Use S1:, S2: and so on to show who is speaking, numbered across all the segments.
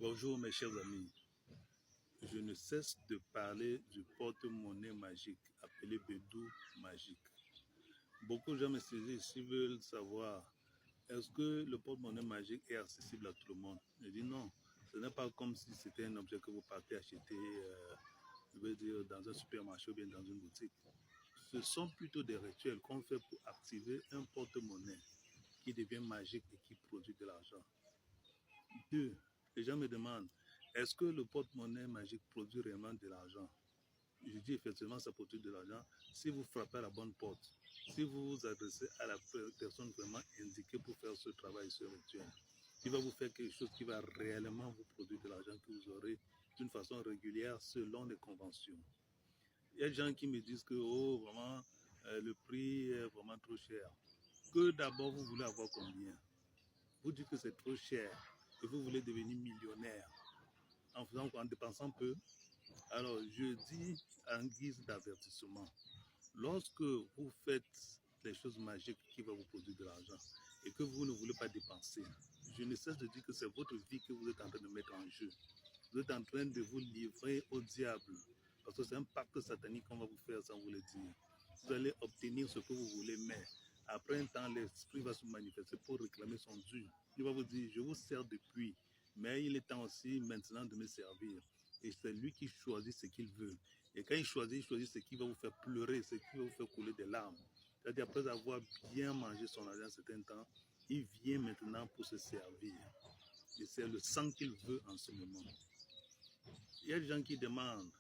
S1: Bonjour mes chers amis, je ne cesse de parler du porte-monnaie magique, appelé Bédou magique. Beaucoup de gens me saisissent ici veulent savoir, est-ce que le porte-monnaie magique est accessible à tout le monde? Je dis non, ce n'est pas comme si c'était un objet que vous partez acheter je veux dire, dans un supermarché ou bien dans une boutique. Ce sont plutôt des rituels qu'on fait pour activer un porte-monnaie qui devient magique et qui produit de l'argent. Deux, les gens me demandent, est-ce que le porte-monnaie magique produit réellement de l'argent? Je dis effectivement, ça produit de l'argent si vous frappez à la bonne porte, si vous vous adressez à la personne vraiment indiquée pour faire ce travail, ce rituel, qui va vous faire quelque chose qui va réellement vous produire de l'argent que vous aurez d'une façon régulière selon les conventions. Il y a des gens qui me disent que oh, vraiment, le prix est vraiment trop cher. Que d'abord vous voulez avoir combien? Vous dites que c'est trop cher et vous voulez devenir millionnaire en dépensant peu. Alors je dis en guise d'avertissement, lorsque vous faites les choses magiques qui vont vous produire de l'argent et que vous ne voulez pas dépenser, je ne cesse de dire que c'est votre vie que vous êtes en train de mettre en jeu. Vous êtes en train de vous livrer au diable parce que c'est un pacte satanique qu'on va vous faire sans vous le dire. Vous allez obtenir ce que vous voulez, mais après un temps, l'esprit va se manifester pour réclamer son dû. Il va vous dire, je vous sers depuis, mais il est temps aussi maintenant de me servir. Et c'est lui qui choisit ce qu'il veut. Et quand il choisit ce qui va vous faire pleurer, ce qui va vous faire couler des larmes. C'est-à-dire après avoir bien mangé son argent un certain temps, il vient maintenant pour se servir. Et c'est le sang qu'il veut en ce moment. Il y a des gens qui demandent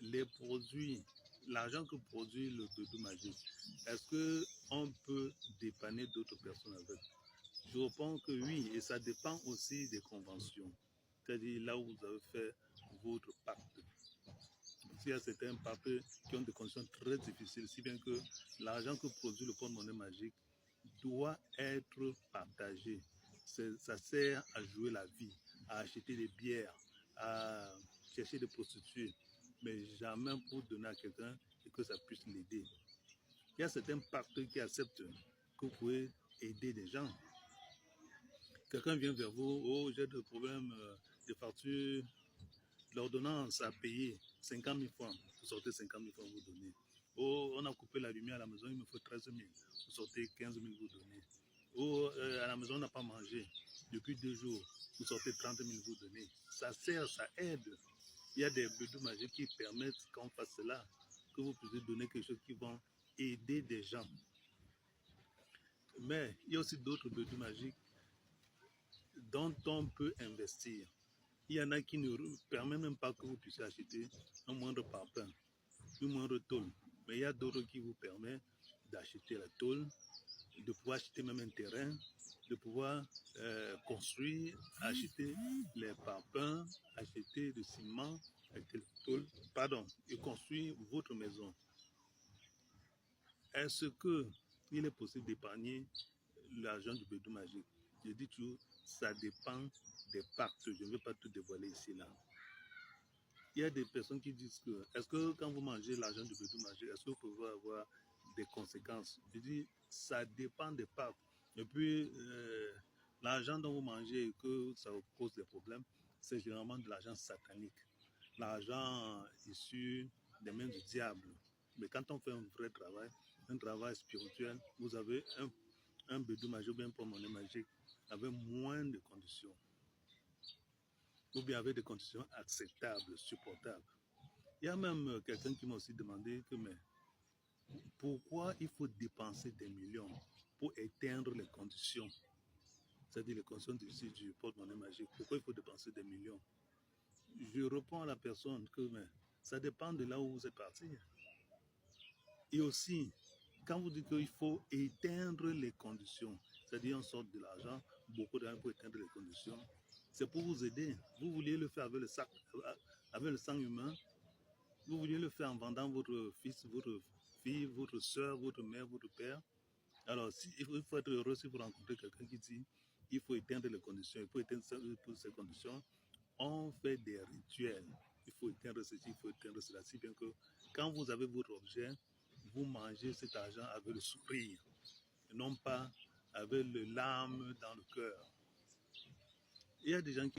S1: les produits, l'argent que produit le Bédou magique, est-ce qu'on peut dépanner d'autres personnes avec? Je réponds que oui, et ça dépend aussi des conventions. C'est-à-dire là où vous avez fait votre pacte. S'il y a certains pactes qui ont des conditions très difficiles, si bien que l'argent que produit le porte-monnaie magique doit être partagé. Ça sert à jouer la vie, à acheter des bières, à chercher des prostituées, mais jamais pour donner à quelqu'un et que ça puisse l'aider. Il y a certains pactes qui acceptent que vous pouvez aider des gens. Quelqu'un vient vers vous, oh j'ai des problèmes de facture, l'ordonnance à payer 50 000 francs, vous sortez 50 000 francs, vous donnez. Oh, on a coupé la lumière à la maison, il me faut 13 000, vous sortez 15 000, vous donnez. Oh, à la maison, on n'a pas mangé depuis 2 jours, vous sortez 30 000, vous donnez. Ça sert, ça aide. Il y a des bédous magiques qui permettent qu'on fasse cela, que vous puissiez donner quelque chose qui va aider des gens. Mais il y a aussi d'autres bédous magiques dont on peut investir. Il y en a qui ne permettent même pas que vous puissiez acheter un moindre parpaing, une moindre tôle. Mais il y a d'autres qui vous permettent d'acheter la tôle, de pouvoir acheter même un terrain, de pouvoir construire, acheter les parpaings, acheter le ciment, acheter le tôle, et construire votre maison. Est-ce qu'il est possible d'épargner l'argent du Bédou magique? Je dis toujours, ça dépend des pactes. Je ne vais pas tout dévoiler ici là. Il y a des personnes qui disent que, est-ce que quand vous mangez l'argent du Bédou magique, est-ce que vous pouvez avoir des conséquences? Je dis, ça dépend des pactes. Et puis, l'argent dont vous mangez et que ça vous cause des problèmes, c'est généralement de l'argent satanique. L'argent issu des mains du diable. Mais quand on fait un vrai travail, un travail spirituel, vous avez un Bédou magique ou bien un porte-monnaie magique avec moins de conditions. Ou bien avec des conditions acceptables, supportables. Il y a même quelqu'un qui m'a aussi demandé que, mais pourquoi il faut dépenser des millions pour éteindre les conditions, c'est-à-dire les conditions difficiles du porte-monnaie magique? Pourquoi il faut dépenser des millions? Je réponds à la personne que, mais ça dépend de là où vous êtes parti. Et aussi, quand vous dites qu'il faut éteindre les conditions, c'est-à-dire on sort de l'argent, beaucoup d'argent pour éteindre les conditions, c'est pour vous aider. Vous vouliez le faire avec le sang humain, vous vouliez le faire en vendant votre fils, votre fille, votre soeur, votre mère, votre père. Alors, il faut être heureux si vous rencontrez quelqu'un qui dit il faut éteindre les conditions. Il faut éteindre ces conditions. On fait des rituels. Il faut éteindre ceci, il faut éteindre cela. Si bien que quand vous avez votre objet, vous mangez cet argent avec le sourire, et non pas avec les larmes dans le cœur. Il y a des gens qui